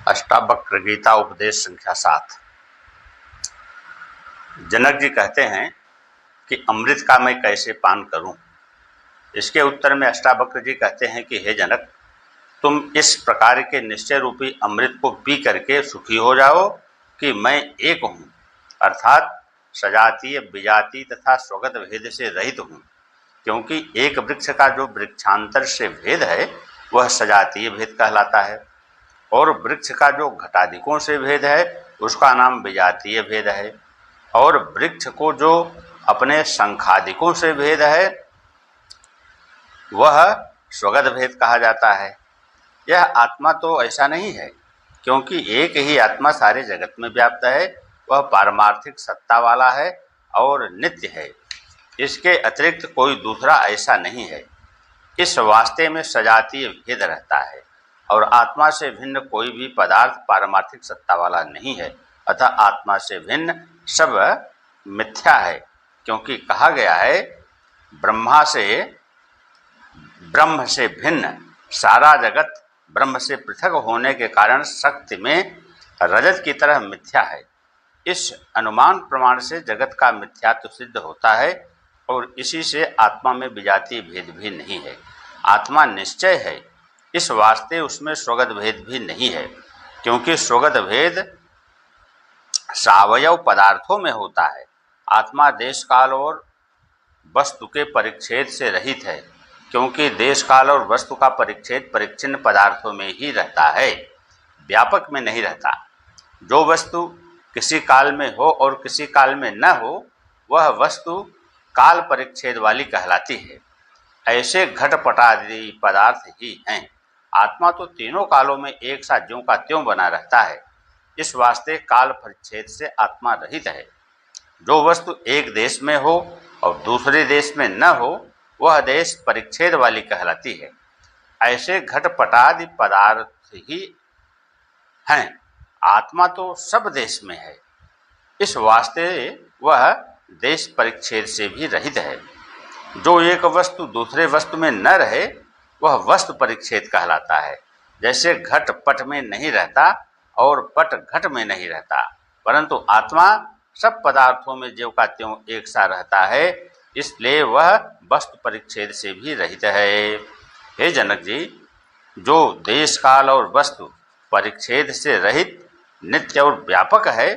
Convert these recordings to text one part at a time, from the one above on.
अष्टावक्र गीता उपदेश संख्या 7। जनक जी कहते हैं कि अमृत का मैं कैसे पान करूं। इसके उत्तर में अष्टावक्र जी कहते हैं कि हे जनक, तुम इस प्रकार के निश्चय रूपी अमृत को पी करके सुखी हो जाओ कि मैं एक हूं, अर्थात सजातीय, विजातीय तथा स्वगत भेद से रहित हूं। क्योंकि एक वृक्ष का जो वृक्षांतर से भेद है वह सजातीय भेद कहलाता है, और वृक्ष का जो घटादिकों से भेद है उसका नाम विजातीय भेद है, और वृक्ष को जो अपने संखादिकों से भेद है वह स्वगत भेद कहा जाता है। यह आत्मा तो ऐसा नहीं है, क्योंकि एक ही आत्मा सारे जगत में व्याप्त है। वह पारमार्थिक सत्ता वाला है और नित्य है। इसके अतिरिक्त कोई दूसरा ऐसा नहीं है। इस वास्ते में सजातीय भेद रहता है, और आत्मा से भिन्न कोई भी पदार्थ पारमार्थिक सत्ता वाला नहीं है। अतः आत्मा से भिन्न सब मिथ्या है, क्योंकि कहा गया है ब्रह्म से भिन्न सारा जगत ब्रह्म से पृथक होने के कारण शक्ति में रजत की तरह मिथ्या है। इस अनुमान प्रमाण से जगत का मिथ्यात्व सिद्ध होता है, और इसी से आत्मा में विजातीय भेद भी नहीं है। आत्मा निश्चय है, इस वास्ते उसमें स्वगत भेद भी नहीं है, क्योंकि स्वगत भेद सावयव पदार्थों में होता है। आत्मा देश काल और वस्तु के परिच्छेद से रहित है, क्योंकि देश काल और वस्तु का परिच्छेद परिच्छिन्न पदार्थों में ही रहता है, व्यापक में नहीं रहता। जो वस्तु किसी काल में हो और किसी काल में न हो वह वस्तु काल परिच्छेद वाली कहलाती है। ऐसे घटपटादि पदार्थ ही हैं। आत्मा तो तीनों कालों में एक सा ज्यों का त्यों बना रहता है। इस वास्ते काल परिच्छेद से आत्मा रहित है। जो वस्तु एक देश में हो और दूसरे देश में न हो वह देश परिच्छेद वाली कहलाती है। ऐसे घटपटादि पदार्थ ही हैं। आत्मा तो सब देश में है, इस वास्ते वह देश परिच्छेद से भी रहित है। जो एक वस्तु दूसरे वस्तु में न रहे वह वस्तु परिच्छेद कहलाता है। जैसे घट पट में नहीं रहता और पट घट में नहीं रहता, परंतु आत्मा सब पदार्थों में ज्यों का त्यों एक सा रहता है, इसलिए वह वस्तु परिच्छेद से भी रहित है। हे जनक जी, जो देश काल और वस्तु परिच्छेद से रहित नित्य और व्यापक है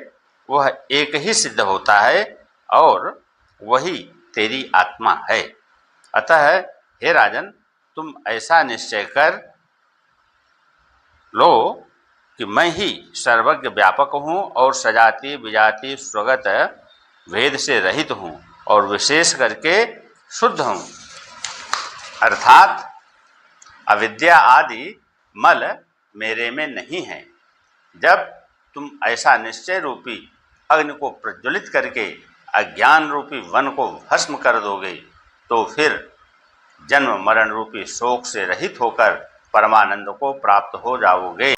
वह एक ही सिद्ध होता है, और वही तेरी आत्मा है। अतः हे राजन, तुम ऐसा निश्चय कर लो कि मैं ही सर्वज्ञ व्यापक हूँ और सजातीय विजातीय स्वगत भेद से रहित हूँ, और विशेष करके शुद्ध हूँ, अर्थात अविद्या आदि मल मेरे में नहीं है। जब तुम ऐसा निश्चय रूपी अग्नि को प्रज्वलित करके अज्ञान रूपी वन को भस्म कर दोगे तो फिर जन्म मरण रूपी शोक से रहित होकर परमानंद को प्राप्त हो जाओगे।